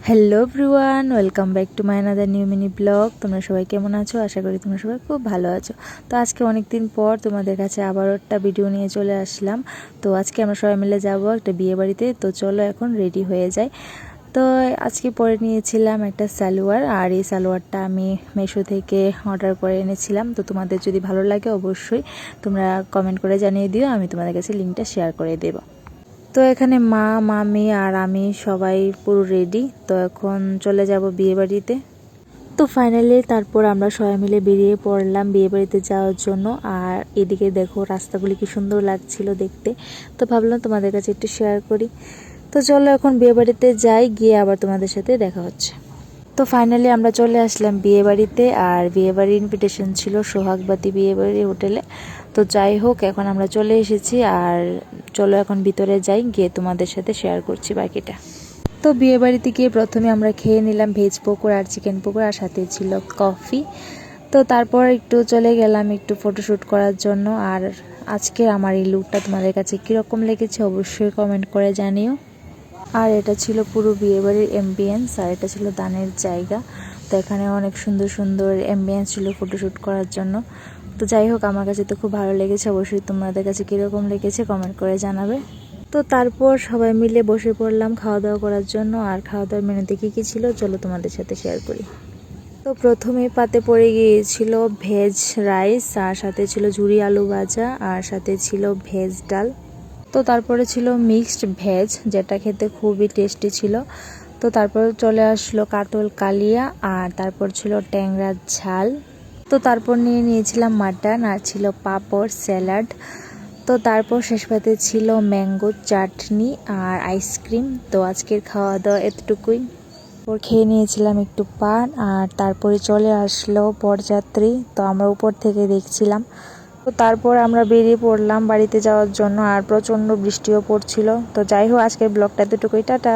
Hello everyone, welcome back to my another new mini blog. তোমরা সবাই কেমন আছো? আশা করি তোমরা সবাই খুব ভালো আছো। তো আজকে অনেক দিন পর তোমাদের কাছে আবারও একটা ভিডিও নিয়ে চলে আসলাম। তো আজকে আমরা সবাই মিলে যাব একটা বিয়ে বাড়িতে। তো চলো এখন রেডি হয়ে যাই। তো আজকে পরে নিয়েছিলাম একটা সালোয়ার, আর এই সালোয়ারটা আমি মেশো থেকে অর্ডার করে এনেছিলাম। তো তোমাদের যদি ভালো লাগে অবশ্যই তোমরা কমেন্ট করে জানিয়ে দিও, আমি তোমাদের কাছে লিঙ্কটা শেয়ার করে দেবো। তো এখানে মা, মামি আর আমি সবাই পুরো রেডি। তো এখন চলে যাব বিয়ে বাড়িতে। তো ফাইনালি তারপর আমরা সবাই মিলে বেরিয়ে পড়লাম বিয়ে বাড়িতে যাওয়ার জন্য। আর এদিকে দেখো রাস্তাগুলি কি সুন্দর লাগছিল দেখতে। তো ভাবলাম তোমাদের কাছে একটু শেয়ার করি। তো চলো এখন বিয়ে বাড়িতে যাই, গিয়ে আবার তোমাদের সাথে দেখা হচ্ছে। তো ফাইনালি আমরা চলে আসলাম বিয়ে বাড়িতে। আর বিয়ে বাড়ির ইনভিটেশন ছিল সোহাগবাতি বিয়ে বাড়ি হোটেলে। তো যাই হোক, এখন আমরা চলে এসেছি। আর চলো এখন ভিতরে যাই, গিয়ে তোমাদের সাথে শেয়ার করছি বাকিটা। তো বিয়ে বাড়িতে গিয়ে প্রথমে আমরা খেয়ে নিলাম ভেজ পকোড়া আর চিকেন পকোড়া, আর সাথে ছিল কফি। তো তারপর একটু চলে গেলাম একটু ফটোশ্যুট করার জন্য। আর আজকে আমার এই লুকটা তোমাদের কাছে কীরকম লেগেছে অবশ্যই কমেন্ট করে জানিও। আর এটা ছিল পুরো বিয়েবাড়ির অ্যাম্বিয়েন্স, আর এটা ছিল দানের জায়গা। তো এখানে অনেক সুন্দর সুন্দর অ্যাম্বিয়েন্স ছিল ফটোশ্যুট করার জন্য। তো যাই হোক, আমার কাছে তো খুব ভালো লেগেছে। অবশ্যই তোমাদের কাছে কীরকম লেগেছে কমেন্ট করে জানাবে। তো তারপর সবাই মিলে বসে পড়লাম খাওয়া দাওয়া করার জন্য। আর খাওয়া দাওয়ার মেনুতে কী কী ছিল চলো তোমাদের সাথে শেয়ার করি। তো প্রথমে পাতে পড়ে গিয়েছিল ভেজ রাইস, আর সাথে ছিল ঝুরি আলু ভাজা, আর সাথে ছিল ভেজ ডাল। তো তারপরে ছিল মিক্সড ভেজ, যেটা খেতে খুবই টেস্টি ছিল। তো তারপর চলে আসলো কাতল কালিয়া, আর তারপর ছিল ট্যাংরার ঝাল। তো তারপর নিয়েছিলাম মাটন, আর ছিল পাঁপড়, স্যালাড। তো তারপর শেষ পাতে ছিল ম্যাঙ্গো চাটনি আর আইসক্রিম। তো আজকের খাওয়া দাওয়া এতটুকুই। ওর খেয়ে নিয়েছিলাম একটু পান, আর তারপরে চলে আসলো বরযাত্রী। তো আমরা উপর থেকে দেখছিলাম। তো তারপর আমরা বেরিয়ে পড়লাম বাড়িতে যাওয়ার জন্য। আর প্রচণ্ড বৃষ্টিও পড়ছিল। তো যাই হোক, আজকের ব্লগটা এতটুকুই, টাটা।